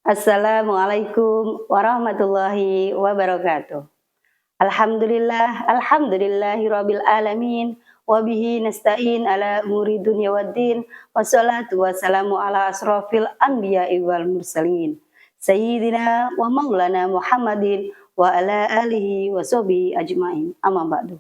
Assalamualaikum warahmatullahi wabarakatuh. Alhamdulillahirabbil alamin wa bihi nasta'in ala umuri dunya waddin wassalatu wassalamu ala asrofil anbiya'i wal mursalin sayyidina wa maulana Muhammadin wa ala alihi wa sahbihi ajmain amma ba'du.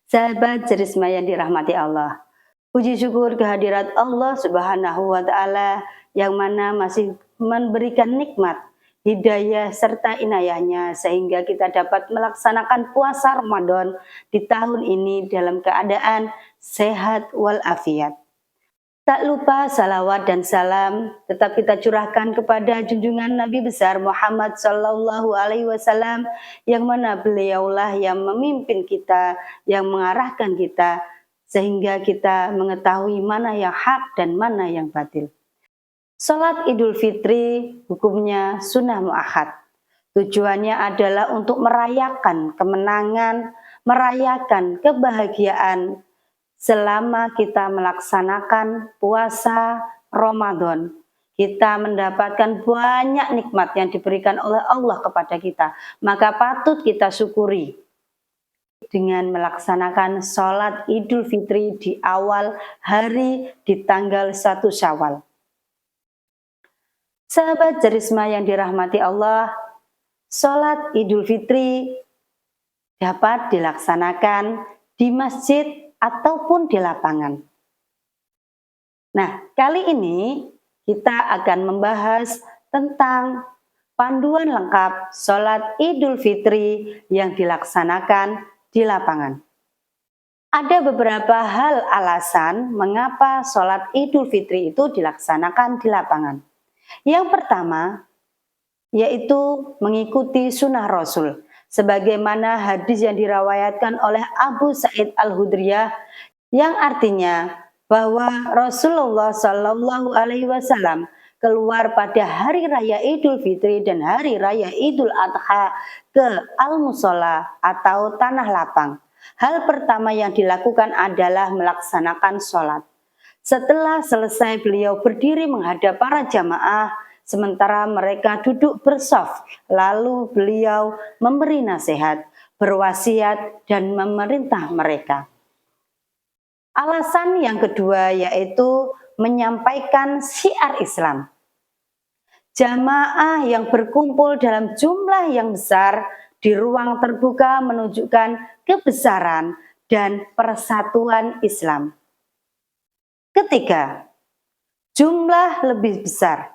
Sahabat Jerisma yang dirahmati Allah, puji syukur kehadirat Allah Subhanahu wa taala yang mana masih memberikan nikmat, hidayah serta inayahnya sehingga kita dapat melaksanakan puasa Ramadan di tahun ini dalam keadaan sehat walafiat. Tak lupa salawat dan salam tetap kita curahkan kepada junjungan Nabi besar Muhammad Sallallahu Alaihi Wasallam yang mana beliaulah yang memimpin kita, yang mengarahkan kita sehingga kita mengetahui mana yang hak dan mana yang batil. Salat Idul Fitri hukumnya sunnah muakkad. Tujuannya adalah untuk merayakan kemenangan, merayakan kebahagiaan selama kita melaksanakan puasa Ramadan. Kita mendapatkan banyak nikmat yang diberikan oleh Allah kepada kita. Maka patut kita syukuri dengan melaksanakan sholat Idul Fitri di awal hari di tanggal 1 Syawal. Sahabat Jerisma yang dirahmati Allah, sholat Idul Fitri dapat dilaksanakan di masjid ataupun di lapangan. Nah, kali ini kita akan membahas tentang panduan lengkap sholat Idul Fitri yang dilaksanakan di lapangan. Ada beberapa hal alasan mengapa sholat Idul Fitri itu dilaksanakan di lapangan. Yang pertama, yaitu mengikuti sunnah Rasul. Sebagaimana hadis yang dirawayatkan oleh Abu Sa'id Al-Hudriyah yang artinya bahwa Rasulullah Shallallahu Alaihi Wasallam keluar pada hari raya Idul Fitri dan hari raya Idul Adha ke Al-Musola atau tanah lapang. Hal pertama yang dilakukan adalah melaksanakan sholat. Setelah selesai beliau berdiri menghadap para jamaah, sementara mereka duduk bersaf, lalu beliau memberi nasihat, berwasiat dan memerintah mereka. Alasan yang kedua yaitu menyampaikan syiar Islam. Jamaah yang berkumpul dalam jumlah yang besar di ruang terbuka menunjukkan kebesaran dan persatuan Islam. Ketiga, jumlah lebih besar.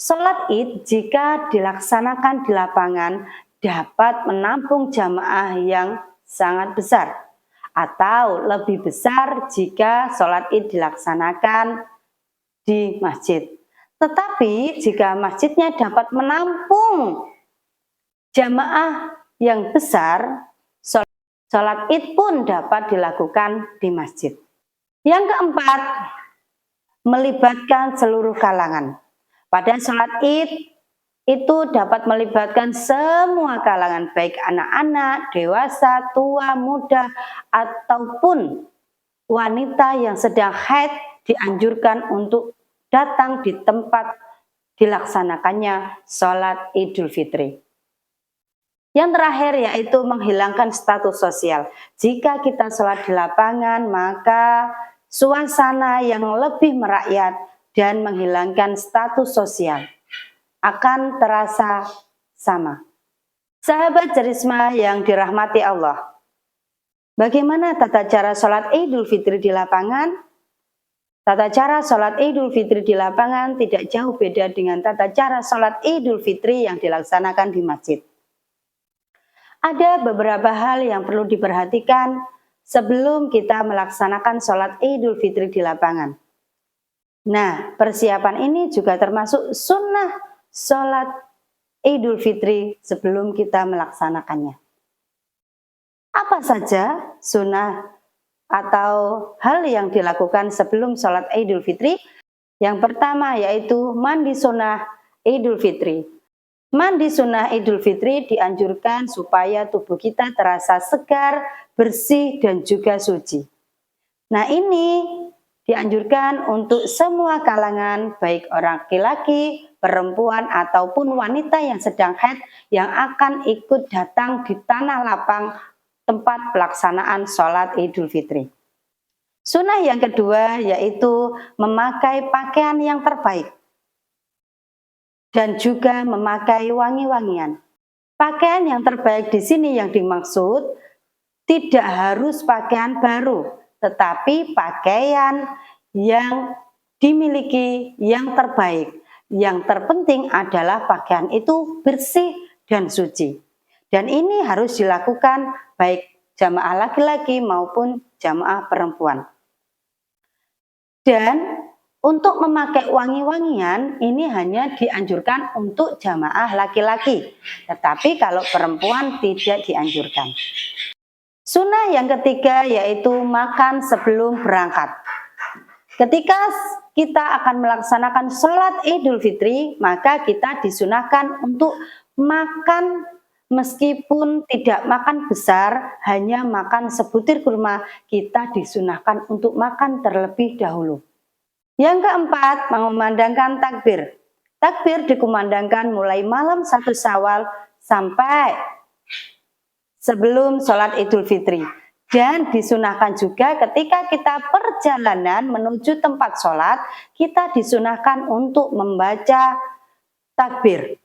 Sholat Id jika dilaksanakan di lapangan dapat menampung jamaah yang sangat besar atau lebih besar jika sholat Id dilaksanakan di masjid. Tetapi jika masjidnya dapat menampung jamaah yang besar, sholat Id pun dapat dilakukan di masjid. Yang keempat, melibatkan seluruh kalangan. Pada sholat Id itu dapat melibatkan semua kalangan, baik anak-anak, dewasa, tua, muda, ataupun wanita yang sedang haid dianjurkan untuk datang di tempat dilaksanakannya sholat Idul Fitri. Yang terakhir yaitu menghilangkan status sosial. Jika kita sholat di lapangan, maka suasana yang lebih merakyat dan menghilangkan status sosial akan terasa sama. Sahabat Jerisma yang dirahmati Allah, bagaimana tata cara sholat Idul Fitri di lapangan? Tata cara sholat Idul Fitri di lapangan tidak jauh beda dengan tata cara sholat Idul Fitri yang dilaksanakan di masjid. Ada beberapa hal yang perlu diperhatikan sebelum kita melaksanakan sholat Idul Fitri di lapangan. Nah, persiapan ini juga termasuk sunnah sholat Idul Fitri sebelum kita melaksanakannya. Apa saja sunnah atau hal yang dilakukan sebelum sholat Idul Fitri? Yang pertama yaitu mandi sunnah Idul Fitri. Mandi sunnah Idul Fitri dianjurkan supaya tubuh kita terasa segar, bersih, dan juga suci. Nah, ini dianjurkan untuk semua kalangan, baik orang laki-laki, perempuan ataupun wanita yang sedang haid yang akan ikut datang di tanah lapang tempat pelaksanaan sholat Idul Fitri. Sunnah yang kedua yaitu memakai pakaian yang terbaik dan juga memakai wangi-wangian. Pakaian yang terbaik di sini yang dimaksud tidak harus pakaian baru, tetapi pakaian yang dimiliki yang terbaik. Yang terpenting adalah pakaian itu bersih dan suci. Dan ini harus dilakukan baik jamaah laki-laki maupun jamaah perempuan. Dan untuk memakai wangi-wangian ini hanya dianjurkan untuk jamaah laki-laki, tetapi kalau perempuan tidak dianjurkan. Sunnah yang ketiga yaitu makan sebelum berangkat. Ketika kita akan melaksanakan sholat Idul Fitri, maka kita disunahkan untuk makan meskipun tidak makan besar, hanya makan sebutir kurma, kita disunahkan untuk makan terlebih dahulu. Yang keempat, mengumandangkan takbir. Takbir dikumandangkan mulai malam 1 Syawal sampai sebelum sholat Idul Fitri. Dan disunahkan juga ketika kita perjalanan menuju tempat sholat, kita disunahkan untuk membaca takbir.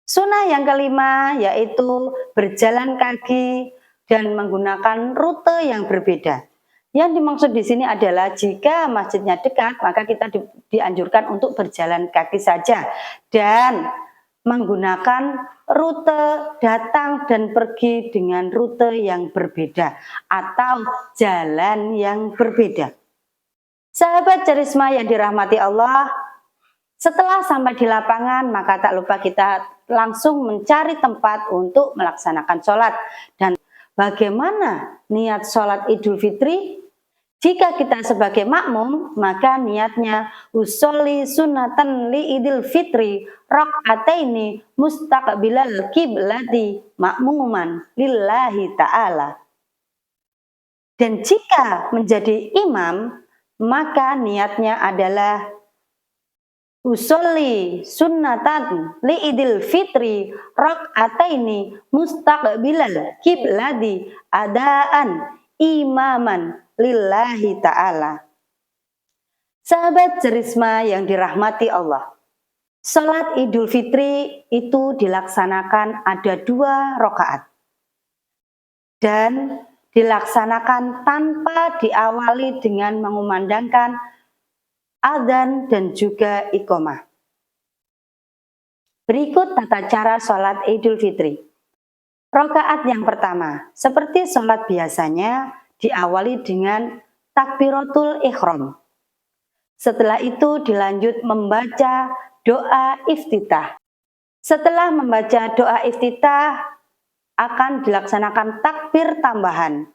Sunnah yang kelima yaitu berjalan kaki dan menggunakan rute yang berbeda. Yang dimaksud di sini adalah jika masjidnya dekat, maka kita dianjurkan untuk berjalan kaki saja dan menggunakan rute datang dan pergi dengan rute yang berbeda atau jalan yang berbeda. Sahabat Charisma yang dirahmati Allah, setelah sampai di lapangan maka tak lupa kita langsung mencari tempat untuk melaksanakan sholat. Dan bagaimana niat sholat Idul Fitri? Jika kita sebagai makmum, maka niatnya usolli sunnatan li Idul Fitri rak'ataini mustaqbilal kiblati makmuman lillahi ta'ala. Dan jika menjadi imam, maka niatnya adalah usolli sunnatan li Idul Fitri rak'ataini mustaqbilal kiblati adaan imaman lillahi ta'ala. Sahabat Charisma yang dirahmati Allah, sholat Idul Fitri itu dilaksanakan ada 2 rakaat dan dilaksanakan tanpa diawali dengan mengumandangkan adzan dan juga iqamah. Berikut tata cara sholat Idul Fitri. Rakaat yang pertama, seperti sholat biasanya, diawali dengan takbiratul ihram. Setelah itu dilanjut membaca doa iftitah. Setelah membaca doa iftitah akan dilaksanakan takbir tambahan,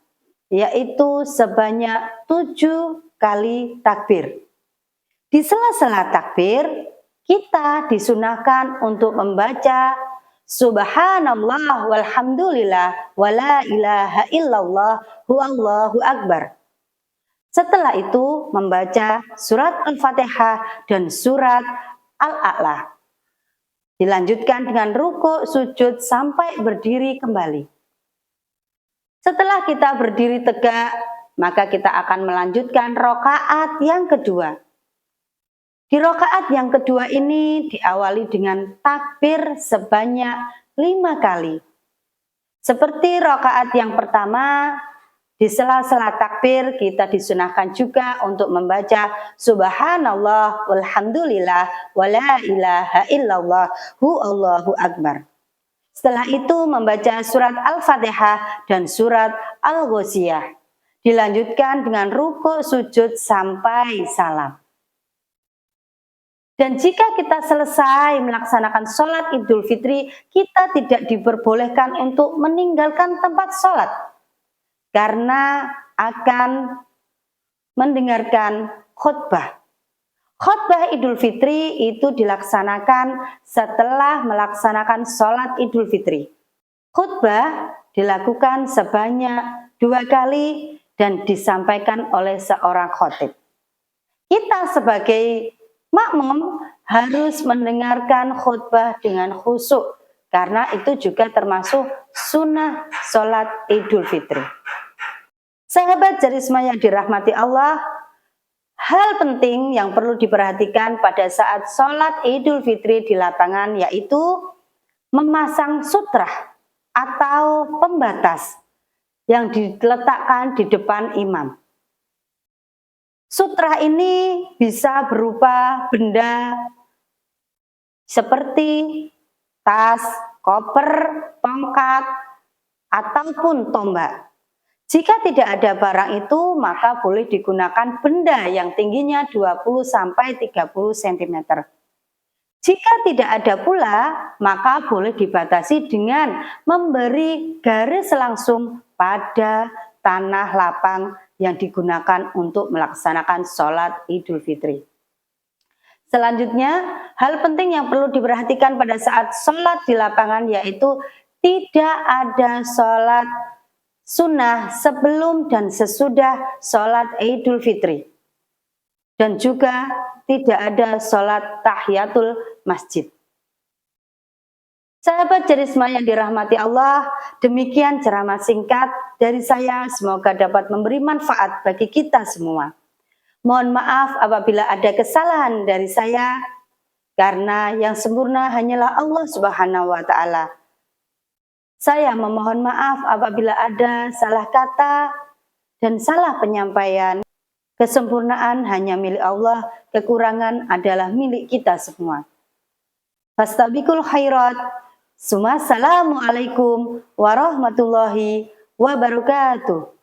yaitu sebanyak 7 kali takbir. Di sela-sela takbir kita disunahkan untuk membaca Subhanallah walhamdulillah wala ilaha illallah huwallahu akbar. Setelah itu membaca surat Al-Fatihah dan surat Al-A'la. Dilanjutkan dengan ruku, sujud sampai berdiri kembali. Setelah kita berdiri tegak, maka kita akan melanjutkan rakaat yang kedua. Di rakaat yang kedua ini diawali dengan takbir sebanyak 5 kali. Seperti rakaat yang pertama, di sela-sela takbir kita disunahkan juga untuk membaca Subhanallah walhamdulillah wala ilaha illallah huwallahu akbar. Setelah itu membaca surat Al-Fatihah dan surat Al-Ghasyiyah. Dilanjutkan dengan ruku, sujud sampai salam. Dan jika kita selesai melaksanakan sholat Idul Fitri, kita tidak diperbolehkan untuk meninggalkan tempat sholat. Karena akan mendengarkan khutbah. Khutbah Idul Fitri itu dilaksanakan setelah melaksanakan sholat Idul Fitri. Khutbah dilakukan sebanyak 2 kali dan disampaikan oleh seorang khotib. Kita sebagai makmum harus mendengarkan khutbah dengan khusyuk, karena itu juga termasuk sunnah sholat Idul Fitri. Sahabat Jarisma yang dirahmati Allah, hal penting yang perlu diperhatikan pada saat sholat Idul Fitri di lapangan yaitu memasang sutra atau pembatas yang diletakkan di depan imam. Sutra ini bisa berupa benda seperti tas, koper, tongkat, ataupun tombak. Jika tidak ada barang itu, maka boleh digunakan benda yang tingginya 20-30 cm. Jika tidak ada pula, maka boleh dibatasi dengan memberi garis langsung pada tanah lapang yang digunakan untuk melaksanakan sholat Idul Fitri. Selanjutnya, hal penting yang perlu diperhatikan pada saat sholat di lapangan yaitu tidak ada sholat sunnah sebelum dan sesudah sholat Idul Fitri. Dan juga tidak ada sholat tahiyatul masjid. Sahabat Jarisma yang dirahmati Allah, demikian ceramah singkat dari saya. Semoga dapat memberi manfaat bagi kita semua. Mohon maaf apabila ada kesalahan dari saya, karena yang sempurna hanyalah Allah Subhanahu wa Ta'ala. Saya memohon maaf apabila ada salah kata dan salah penyampaian. Kesempurnaan hanya milik Allah, kekurangan adalah milik kita semua. Fastabiqul khairat. Assalamualaikum warahmatullahi wabarakatuh.